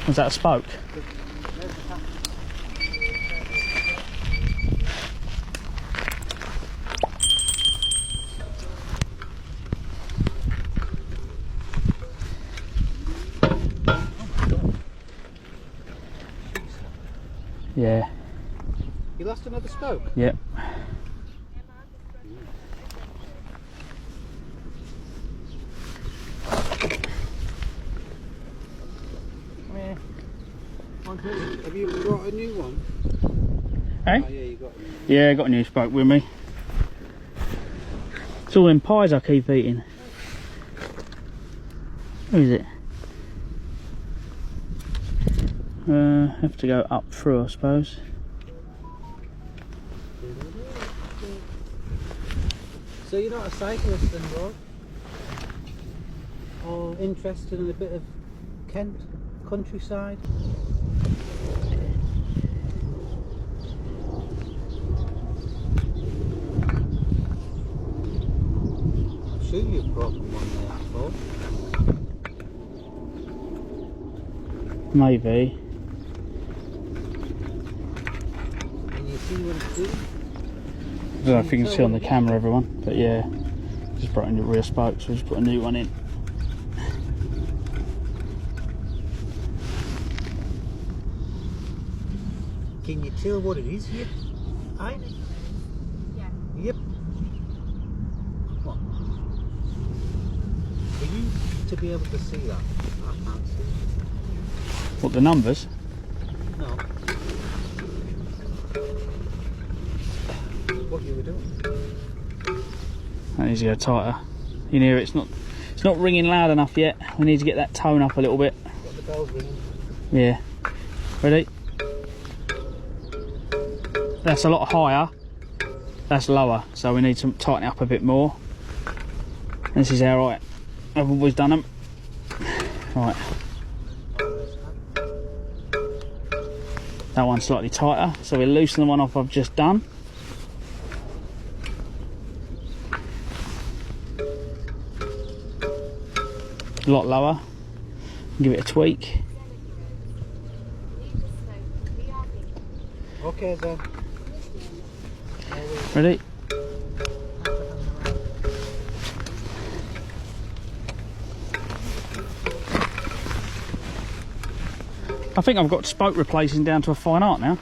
Was that a spoke? Yeah. You lost another spoke? Yep. Have you got a new one? Hey? Oh, yeah, you got a new one. Yeah, I got a new spoke with me. It's all them pies I keep eating. Who is it? Have to go up through, I suppose. So you're not a cyclist then, Rod? Or interested in a bit of Kent countryside? I'm sure you've broken one there before. Maybe. Can you see what it's doing? I don't know if you can see on the camera, everyone, but yeah, just brought in the rear spoke, so we just put a new one in. Can you tell what it is yet? Aye? Yeah. Yep. Come on. For you to be able to see that, I can't see. What, the numbers? No. What you were doing? That needs to go tighter. You hear it's not ringing loud enough yet. We need to get that tone up a little bit. Got the bells ringing. Yeah. Ready? That's a lot higher. That's lower, so we need to tighten it up a bit more. This is how I've always done them. Right. That one's slightly tighter, so we loosen the one off I've just done. A lot lower. Give it a tweak. Okay then. Ready? I think I've got spoke replacing down to a fine art now.